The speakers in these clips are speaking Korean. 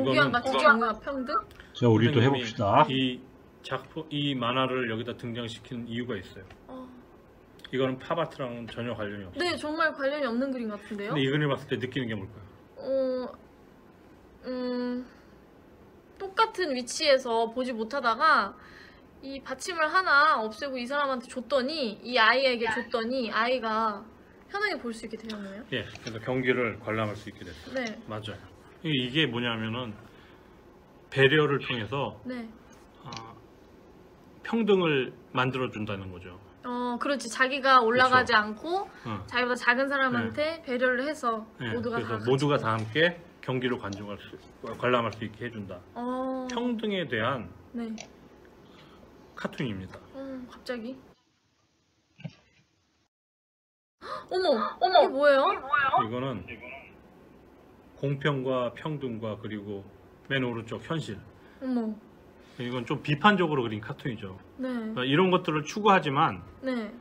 고귀한 가치, 정의와 평등? 자, 우리도 해봅시다. 이 만화를 여기다 등장시키는 이유가 있어요. 이거는 팝아트랑은 전혀 관련이 없어요. 네, 정말 관련이 없는 그림 같은데요? 근데 이 그림을 봤을 때 느끼는 게 뭘까요? 똑같은 위치에서 보지 못하다가 이 받침을 하나 없애고 이 사람한테 줬더니, 이 아이에게 줬더니 아이가 편하게 볼 수 있게 되었네요. 예, 그래서 경기를 관람할 수 있게 됐어요. 네. 맞아요. 이게 뭐냐면은 배려를 통해서 네. 평등을 만들어준다는 거죠. 그렇지. 자기가 올라가지 그렇죠. 않고 자기보다 작은 사람한테 배려를 해서 모두가 그래서 다 모두가 다 함께 경기를 관람할 수 있게 해준다. 어... 평등에 대한 네. 카툰입니다. 갑자기? 어머, 이게 뭐예요? 이거는 공평과 평등과 그리고 맨 오른쪽 현실. 어머. 이건 좀 비판적으로 그린 카툰이죠. 네. 그러니까 이런 것들을 추구하지만 네.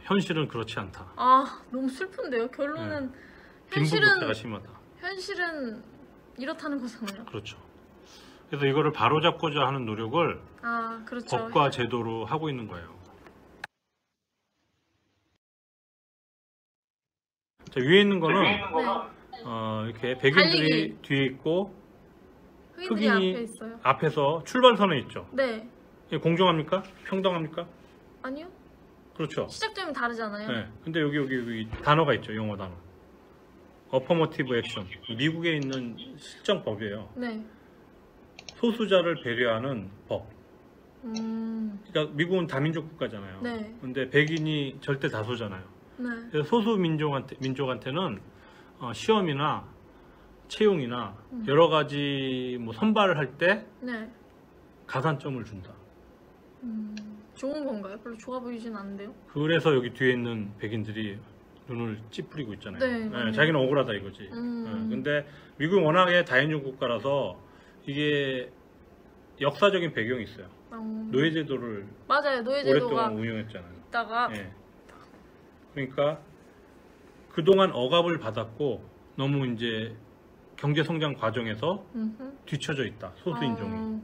현실은 그렇지 않다. 아, 너무 슬픈데요. 결론은 빈부격차가 심하다. 현실은 이렇다는 거잖아요. 그렇죠. 그래서 이거를 바로잡고자 하는 노력을 그렇죠. 법과 제도로 하고 있는 거예요. 자, 위에 있는 거는 이렇게 백인들이 달리기. 뒤에 있고 흑인이 흑인이 앞에 있어요. 앞에서 출발선에 있죠. 네. 이게 공정합니까? 평등합니까? 아니요. 그렇죠. 시작점이 다르잖아요. 네. 근데 여기 단어가 있죠. 영어 단어. 어퍼머티브 액션. 미국에 있는 실정법이에요. 네. 소수자를 배려하는 법. 그러니까 미국은 다민족 국가잖아요. 네. 근데 백인이 절대 다수잖아요. 네. 그래서 소수 민족한테는 시험이나 채용이나 여러 가지 뭐 선발을 할 때 네. 가산점을 준다. 좋은 건가요? 별로 좋아 보이진 않는데요. 그래서 여기 뒤에 있는 백인들이 눈을 찌푸리고 있잖아요. 네, 자기는 억울하다 이거지. 근데 미국이 워낙에 다인종 국가라서 이게 역사적인 배경이 있어요. 노예제도를 맞아요. 노예제도가 오랫동안 운영했잖아요. 있다가 그러니까 그동안 억압을 받았고 너무 이제 경제 성장 과정에서 뒤처져 있다. 소수 인종이.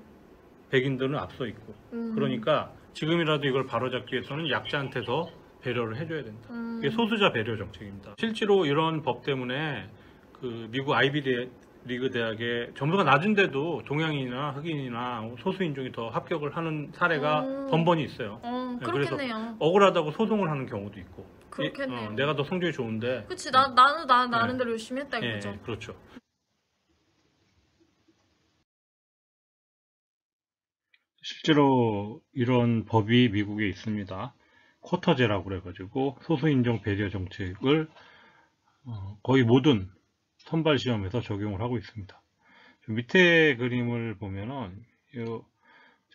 백인들은 앞서 있고. 그러니까 지금이라도 이걸 바로잡기 위해서는 약자한테 더 배려를 해줘야 된다. 이게 소수자 배려 정책입니다. 실제로 이런 법 때문에 그 미국 아이비리그 대학에 점수가 낮은데도 동양인이나 흑인이나 소수 인종이 더 합격을 하는 사례가 번번이 있어요. 그렇겠네요. 그래서 억울하다고 소송을 하는 경우도 있고. 그렇겠네요. 내가 더 성적이 좋은데. 그치, 나름대로 열심히 했다 이거죠. 그렇죠. 실제로 이런 법이 미국에 있습니다. 쿼터제라고 그래가지고 소수인종 배려 정책을 거의 모든 선발 시험에서 적용을 하고 있습니다. 밑에 그림을 보면은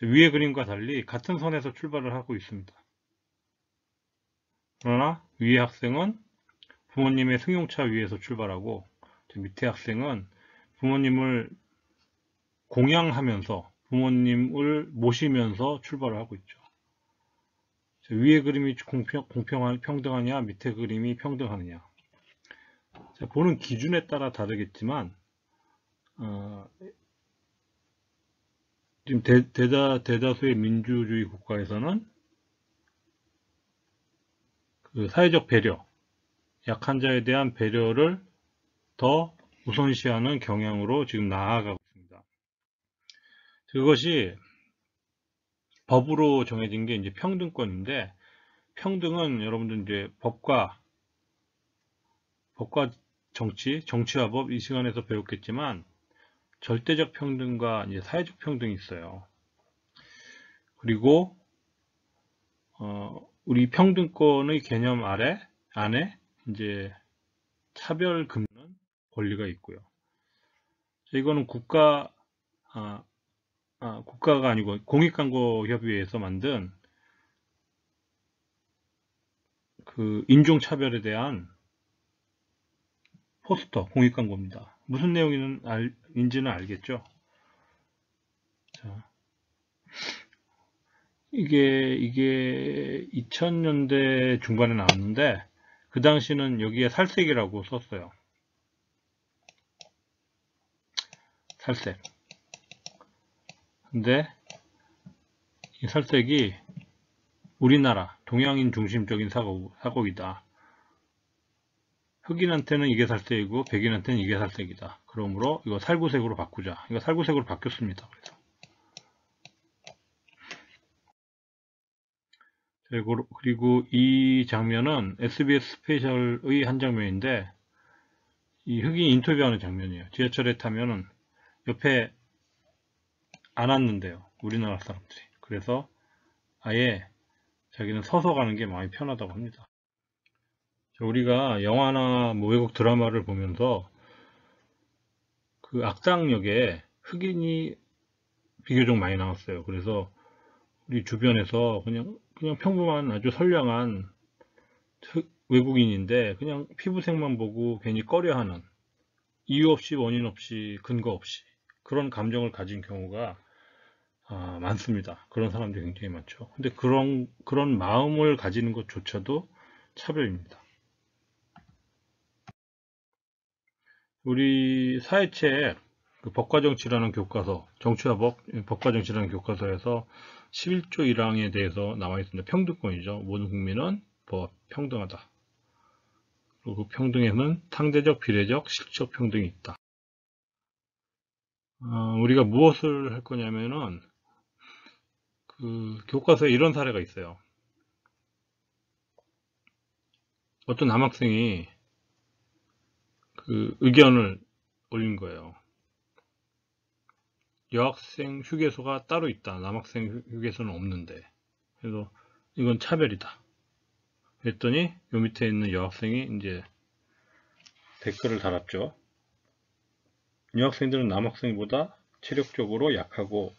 위의 그림과 달리 같은 선에서 출발을 하고 있습니다. 그러나 위의 학생은 부모님의 승용차 위에서 출발하고 밑에 학생은 부모님을 공양하면서 부모님을 모시면서 출발을 하고 있죠. 위의 그림이 평등하냐 밑에 그림이 평등하느냐, 보는 기준에 따라 다르겠지만 지금 대다수의 민주주의 국가에서는 그 사회적 배려, 약한 자에 대한 배려를 더 우선시하는 경향으로 지금 나아가고 있습니다. 그것이 법으로 정해진 게 이제 평등권인데, 평등은 여러분들 이제 법과 정치와 법 이 시간에서 배웠겠지만 절대적 평등과 이제 사회적 평등이 있어요. 그리고 우리 평등권의 개념 안에 이제 차별 금는 권리가 있고요. 이거는 국가가 아니고 공익광고협의회에서 만든 그 인종차별에 대한 포스터, 공익광고입니다. 무슨 내용인지는 알겠죠? 자, 이게 2000년대 중반에 나왔는데 그 당시는 여기에 살색이라고 썼어요. 살색. 근데 이 살색이 우리나라 동양인 중심적인 사고이다. 흑인한테는 이게 살색이고 백인한테는 이게 살색이다. 그러므로 이거 살구색으로 바꾸자. 이거 살구색으로 바뀌었습니다. 그리고 이 장면은 SBS 스페셜의 한 장면인데 이 흑인 인터뷰하는 장면이에요. 지하철에 타면은 옆에 안 앉는데요. 우리나라 사람들이. 그래서 아예 자기는 서서 가는 게 많이 편하다고 합니다. 우리가 영화나 뭐 외국 드라마를 보면서 그 악당 역에 흑인이 비교적 많이 나왔어요. 그래서 우리 주변에서 그냥 평범한 아주 선량한 외국인인데 그냥 피부색만 보고 괜히 꺼려하는, 이유 없이 원인 없이 근거 없이 그런 감정을 가진 경우가 많습니다. 그런 사람들이 굉장히 많죠. 근데 그런 마음을 가지는 것조차도 차별입니다. 우리 사회책 그 법과정치라는 교과서, 정치와 법과정치라는 교과서에서 11조 1항에 대해서 나와 있습니다. 평등권이죠. 모든 국민은 평등하다. 그리고 그 평등에는 상대적, 비례적, 실적 평등이 있다. 우리가 무엇을 할 거냐면은 그 교과서에 이런 사례가 있어요. 어떤 남학생이 그 의견을 올린 거예요. 여학생 휴게소가 따로 있다. 남학생 휴게소는 없는데. 그래서 이건 차별이다. 그랬더니 요 밑에 있는 여학생이 이제 댓글을 달았죠. 여학생들은 남학생보다 체력적으로 약하고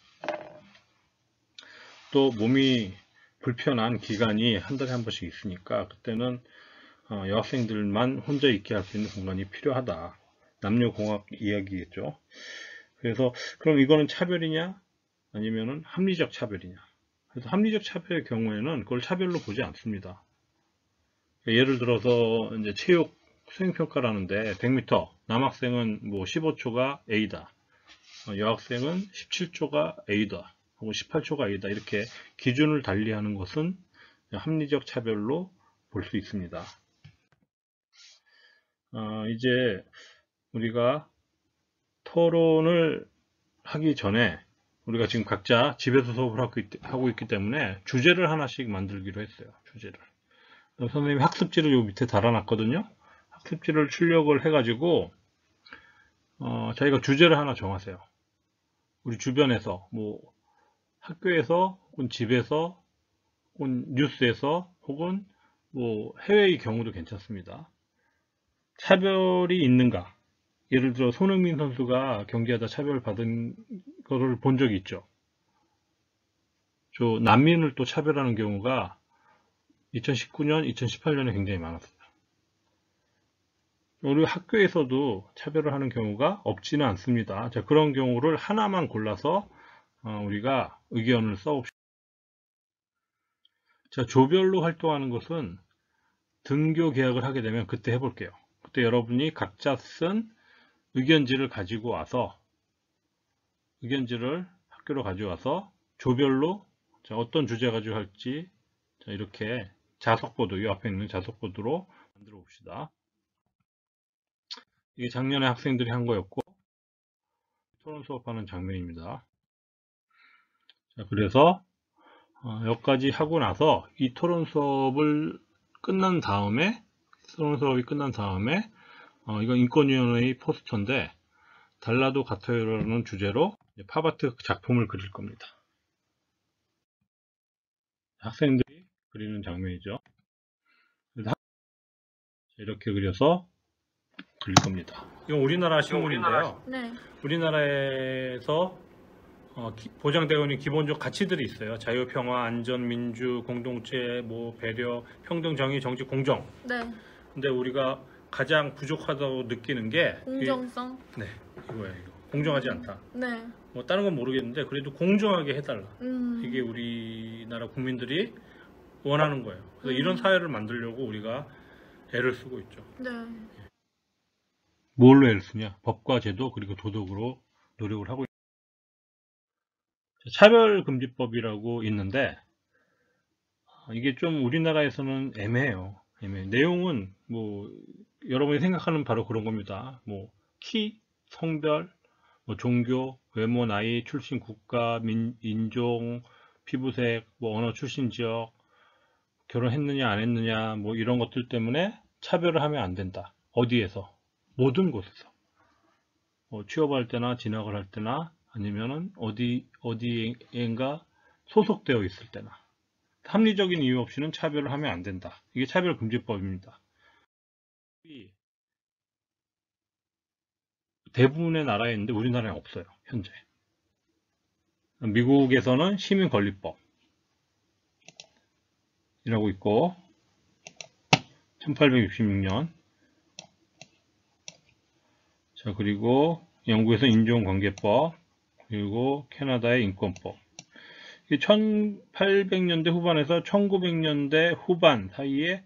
또 몸이 불편한 기간이 한 달에 한 번씩 있으니까 그때는 여학생들만 혼자 있게 할 수 있는 공간이 필요하다. 남녀공학 이야기겠죠. 그래서 그럼 이거는 차별이냐 아니면은 합리적 차별이냐. 그래서 합리적 차별의 경우에는 그걸 차별로 보지 않습니다. 예를 들어서 이제 체육 수행평가라는데 100m 남학생은 뭐 15초가 A다. 여학생은 17초가 A다. 혹은 18초가 A다. 이렇게 기준을 달리하는 것은 합리적 차별로 볼 수 있습니다. 이제 우리가 토론을 하기 전에 우리가 지금 각자 집에서 수업을 하고 있기 때문에 주제를 하나씩 만들기로 했어요. 주제를. 선생님이 학습지를 요 밑에 달아놨거든요. 학습지를 출력을 해가지고 자기가 주제를 하나 정하세요. 우리 주변에서 뭐 학교에서 혹은 집에서 혹은 뉴스에서 혹은 뭐 해외의 경우도 괜찮습니다. 차별이 있는가? 예를 들어 손흥민 선수가 경기하다 차별받은 것을 본 적이 있죠. 저 난민을 또 차별하는 경우가 2019년, 2018년에 굉장히 많았어요. 우리 학교에서도 차별을 하는 경우가 없지는 않습니다. 자, 그런 경우를 하나만 골라서 우리가 의견을 써봅시다. 자, 조별로 활동하는 것은 등교 계약을 하게 되면 그때 해볼게요. 그때 여러분이 각자 쓴 의견지를 가지고 와서 의견지를 학교로 가져와서 조별로 자, 어떤 주제 가지고 할지 자, 이렇게 자석보드, 이 앞에 있는 자석보드로 만들어 봅시다. 이게 작년에 학생들이 한 거였고 토론 수업하는 장면입니다. 자, 그래서 여기까지 하고 나서 이 토론 수업이 끝난 다음에 이건 인권위원회의 포스터인데 달라도 같아요라는 주제로 팝아트 작품을 그릴 겁니다. 학생들이 그리는 장면이죠. 이렇게 그려서 그릴 겁니다. 이건 우리나라 시험물인데요. 네. 우리나라에서 보장되어 있는 기본적 가치들이 있어요. 자유, 평화, 안전, 민주, 공동체, 뭐 배려, 평등, 정의, 정직, 공정. 네. 근데 우리가 가장 부족하다고 느끼는 게 공정성. 네, 이거예요. 이거. 공정하지 않다. 네. 뭐 다른 건 모르겠는데 그래도 공정하게 해달라. 이게 음. 우리나라 국민들이 원하는 거예요. 그래서 이런 사회를 만들려고 우리가 애를 쓰고 있죠. 네. 뭘로 애를 쓰냐? 법과 제도 그리고 도덕으로 노력을 하고 있습니다. 차별금지법이라고 있는데 이게 좀 우리나라에서는 애매해요. 내용은 뭐 여러분이 생각하는 바로 그런 겁니다. 뭐 키, 성별, 뭐 종교, 외모, 나이, 출신 국가, 인종, 피부색, 뭐 언어 출신 지역, 결혼했느냐 안 했느냐 뭐 이런 것들 때문에 차별을 하면 안 된다. 어디에서? 모든 곳에서. 취업할 때나 진학을 할 때나 아니면은 어디엔가 소속되어 있을 때나 합리적인 이유 없이는 차별을 하면 안 된다. 이게 차별금지법입니다. 대부분의 나라에 있는데 우리나라에 없어요. 현재. 미국에서는 시민권리법 이라고 있고 1866년 자 그리고 영국에서 인종관계법 그리고 캐나다의 인권법 1800년대 후반에서 1900년대 후반 사이에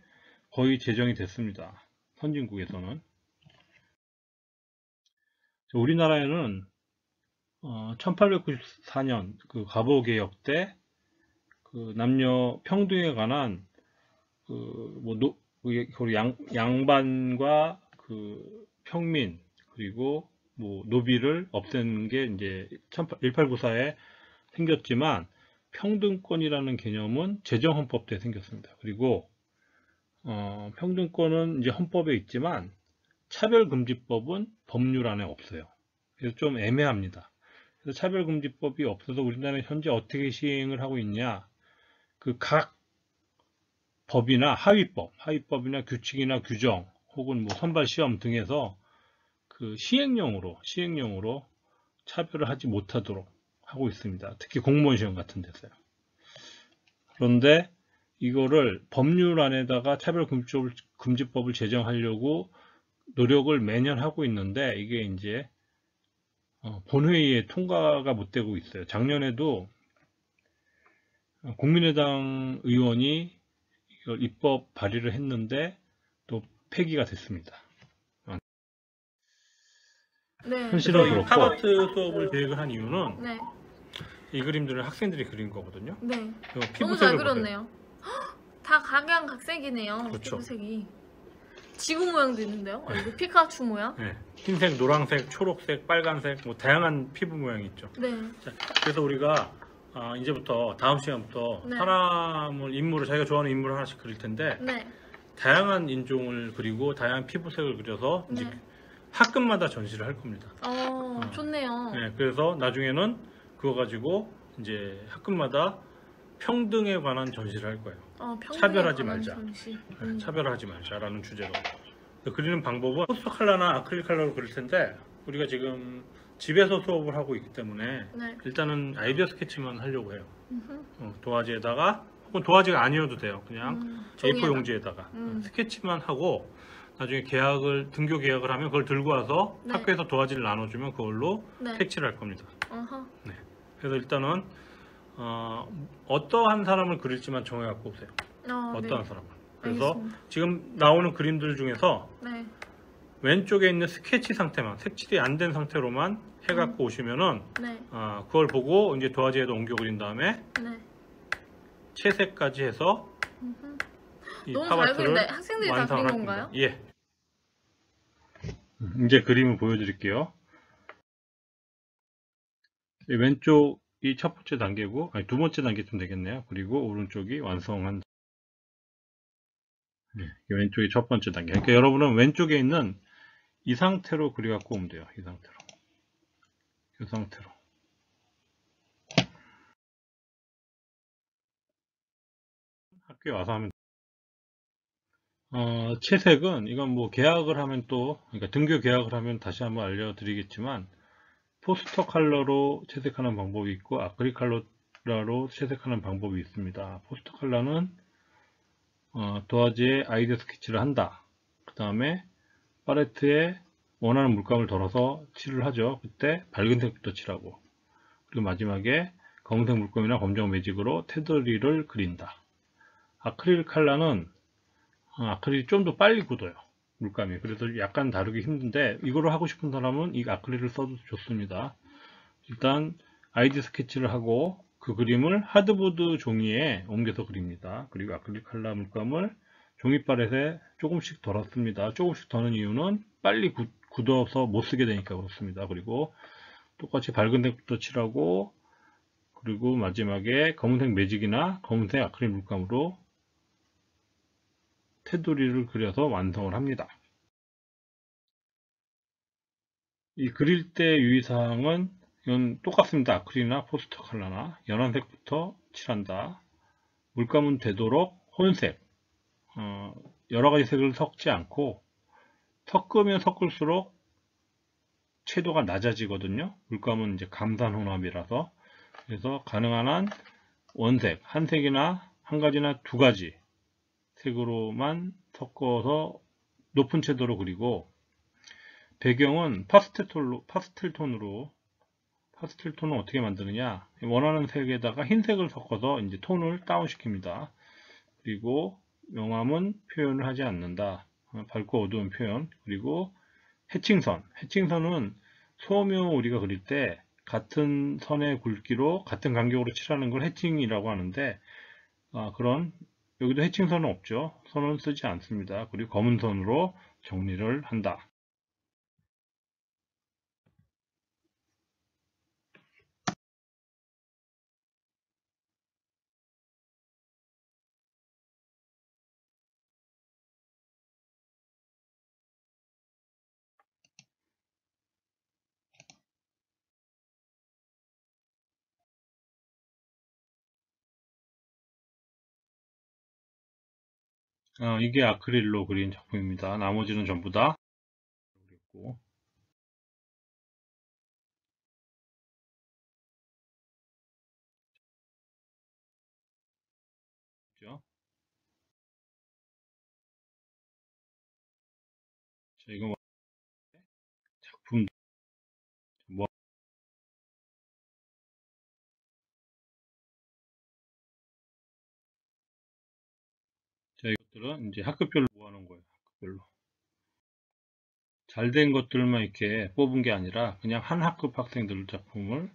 거의 제정이 됐습니다. 선진국에서는 우리나라에는 1894년 그 가보개혁 때 그 남녀 평등에 관한 양반과 그 평민 그리고 뭐 노비를 없애는 게 이제 1894에 생겼지만 평등권이라는 개념은 제정헌법 때 생겼습니다. 그리고 평등권은 이제 헌법에 있지만 차별금지법은 법률 안에 없어요. 그래서 좀 애매합니다. 그래서 차별금지법이 없어서 우리나라는 현재 어떻게 시행을 하고 있냐? 그 각 법이나 하위법이나 규칙이나 규정 혹은 뭐 선발시험 등에서 그 시행령으로 차별을 하지 못하도록 하고 있습니다. 특히 공무원 시험 같은 데서요. 그런데 이거를 법률 안에다가 차별금지법을 제정하려고 노력을 매년 하고 있는데 이게 이제 본회의에 통과가 못 되고 있어요. 작년에도 국민의당 의원이 이걸 입법 발의를 했는데 또 폐기가 됐습니다. 네. 현실은 이 그렇고 하버트 수업을 계획을 한 이유는 네. 이 그림들은 학생들이 그린 거거든요. 네. 이거 너무 피부색을 잘 보세요. 그렸네요. 헉, 다 각양각색이네요. 그렇죠. 피부색이. 지구 모양도 있는데요. 이거 피카츄 모양. 네. 흰색, 노란색, 초록색, 빨간색 뭐 다양한 피부 모양이 있죠. 네. 자, 그래서 우리가 이제부터 다음 시간부터 네. 인물을 자기가 좋아하는 인물을 하나씩 그릴 텐데 네. 다양한 인종을 그리고 다양한 피부색을 그려서 이제 네. 학급마다 전시를 할 겁니다. 좋네요. 네, 그래서 나중에는 그거 가지고 이제 학급마다 평등에 관한 전시를 할 거예요. 평등에 차별하지 관한 말자. 전시. 차별하지 말자라는 주제로. 그리는 방법은 포스터 컬러나 아크릴 컬러로 그릴 텐데 우리가 지금 집에서 수업을 하고 있기 때문에 네. 일단은 아이디어 스케치만 하려고 해요. 도화지에다가 혹은 도화지가 아니어도 돼요. 그냥 A4 종이에다. 용지에다가 스케치만 하고 나중에 등교 계약을 하면 그걸 들고 와서 네. 학교에서 도화지를 나눠주면 그걸로 네. 색칠을 할 겁니다. 어허. 네. 그래서 일단은 어떠한 사람을 그릴지만 정해갖고 오세요. 어떠한 네. 사람을. 그래서 알겠습니다. 지금 나오는 그림들 중에서 네. 왼쪽에 있는 스케치 상태만 색칠이 안 된 상태로만 해갖고 오시면은 네. 그걸 보고 이제 도화지에다 옮겨 그린 다음에 네. 채색까지 해서 이 너무 잘 파바트를 그린데 학생들이 다 완성을 그린 할 건가요? 겁니다. 예. 이제 그림을 보여드릴게요. 왼쪽이 첫 번째 단계고 두 번째 단계쯤 되겠네요. 그리고 오른쪽이 완성한 왼쪽이 첫 번째 단계. 그러니까 여러분은 왼쪽에 있는 이 상태로 그려갖고 오면 돼요. 이 상태로. 이 상태로. 학교에 와서 하면 채색은 이건 뭐 계약을 하면 그러니까 등교 계약을 하면 다시 한번 알려드리겠지만 포스터 컬러로 채색하는 방법이 있고 아크릴 컬러로 채색하는 방법이 있습니다. 포스터 컬러는 도화지에 아이디어 스케치를 한다. 그 다음에 팔레트에 원하는 물감을 덜어서 칠을 하죠. 그때 밝은 색부터 칠하고 그리고 마지막에 검은색 물감이나 검정 매직으로 테두리를 그린다. 아크릴 컬러는 아크릴이 좀 더 빨리 굳어요. 물감이. 그래서 약간 다루기 힘든데 이거를 하고 싶은 사람은 이 아크릴을 써도 좋습니다. 일단 아이디 스케치를 하고 그 그림을 하드보드 종이에 옮겨서 그립니다. 그리고 아크릴 칼라 물감을 종이 팔렛에 조금씩 덜었습니다. 조금씩 더는 이유는 빨리 굳어서 못 쓰게 되니까 그렇습니다. 그리고 똑같이 밝은 색부터 칠하고, 그리고 마지막에 검은색 매직이나 검은색 아크릴 물감으로 테두리를 그려서 완성을 합니다. 이 그릴 때 유의사항은 이건 똑같습니다. 아크릴이나 포스터 컬러나 연한 색부터 칠한다. 물감은 되도록 혼색, 여러 가지 색을 섞지 않고, 섞으면 섞을수록 채도가 낮아지거든요. 물감은 이제 감산 혼합이라서. 그래서 가능한 한 원색, 한 색이나 한 가지나 두 가지 색으로만 섞어서 높은 채도로 그리고, 배경은 파스텔 톤으로, 파스텔 톤은 어떻게 만드느냐, 원하는 색에다가 흰색을 섞어서 이제 톤을 다운 시킵니다. 그리고 명암은 표현을 하지 않는다. 밝고 어두운 표현. 그리고 해칭선은 소묘 우리가 그릴 때 같은 선의 굵기로 같은 간격으로 칠하는 걸 해칭이라고 하는데, 그런 여기도 해칭선은 없죠. 선은 쓰지 않습니다. 그리고 검은 선으로 정리를 한다. 이게 아크릴로 그린 작품입니다. 나머지는 전부 다 그렸고, 그죠? 자, 이거 작품 뭐, 자, 이것들은 이제 학급별로 모아놓은 거예요. 학급별로. 잘 된 것들만 이렇게 뽑은 게 아니라 그냥 한 학급 학생들 작품을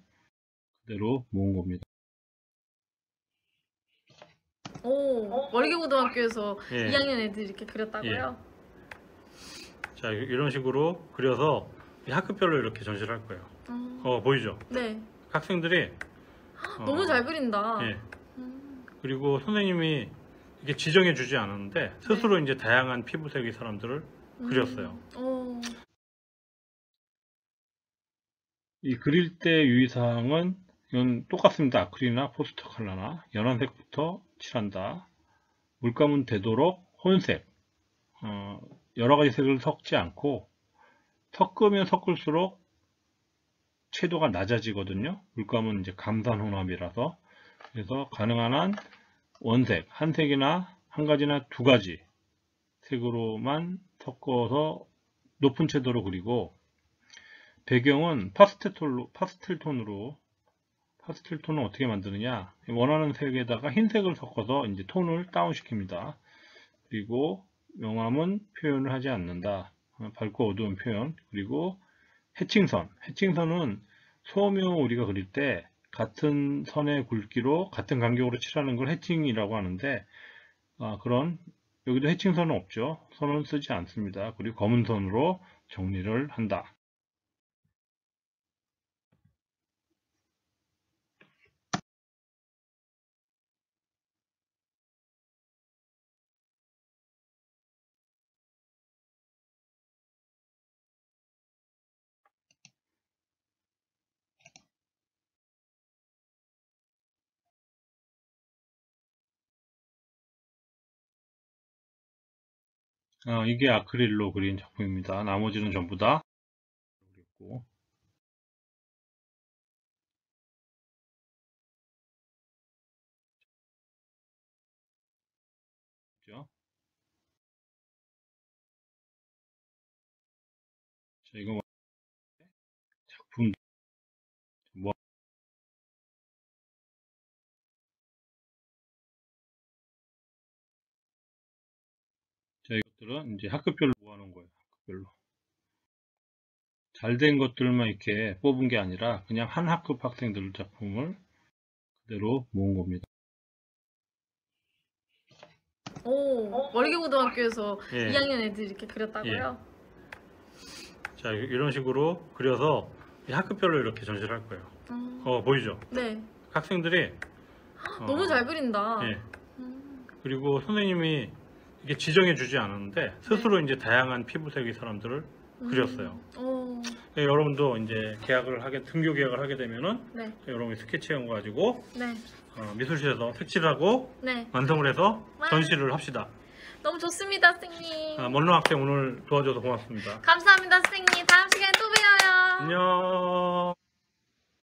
그대로 모은 겁니다. 오, 월계고등학교에서 예. 2학년 애들이 이렇게 그렸다고요? 자, 이런 식으로 그려서 학급별로 이렇게 전시를 할 거예요. 보이죠? 네. 학생들이 너무 잘 그린다. 예. 그리고 선생님이 이게 지정해 주지 않았는데 스스로 이제 다양한 피부색의 사람들을 그렸어요. 이 그릴 때 유의사항은 이건 똑같습니다. 아크릴이나 포스터 컬러나 연한 색부터 칠한다. 물감은 되도록 혼색, 여러 가지 색을 섞지 않고, 섞으면 섞을수록 채도가 낮아지거든요. 물감은 이제 감산 혼합이라서. 그래서 가능한 한 원색, 한 색이나 한 가지나 두 가지 색으로만 섞어서 높은 채도로 그리고, 배경은 파스텔 톤으로, 파스텔 톤은 어떻게 만드느냐, 원하는 색에다가 흰색을 섞어서 이제 톤을 다운 시킵니다. 그리고 명암은 표현을 하지 않는다. 밝고 어두운 표현. 그리고 해칭선은 소묘 우리가 그릴 때 같은 선의 굵기로 같은 간격으로 칠하는 걸 해칭이라고 하는데, 그런 여기도 해칭선은 없죠. 선은 쓰지 않습니다. 그리고 검은 선으로 정리를 한다. 이게 아크릴로 그린 작품입니다. 나머지는 전부 다 그렸고, 그죠? 자, 이거 작품 뭐, 자, 이것들은 이제 학급별로 모아놓은 거예요. 학급별로. 잘 된 것들만 이렇게 뽑은 게 아니라 그냥 한 학급 학생들 작품을 그대로 모은 겁니다. 오, 월계고등학교에서 예. 2학년 애들이 이렇게 그렸다고요? 자, 이런 식으로 그려서 이 학급별로 이렇게 전시를 할 거예요. 보이죠? 네. 학생들이 너무 잘 그린다. 예. 그리고 선생님이 이게 지정해 주지 않았는데 스스로 이제 다양한 피부색의 사람들을 그렸어요. 오, 예, 여러분도 이제 등교 계약을 하게 되면은 네. 여러분이 스케치한 거 가지고 네. 미술실에서 색칠을 하고 네. 완성을 해서 와. 전시를 합시다. 너무 좋습니다, 선생님. 먼로 학생 오늘 도와줘서 고맙습니다. 감사합니다, 선생님. 다음 시간에 또 봬요. 안녕.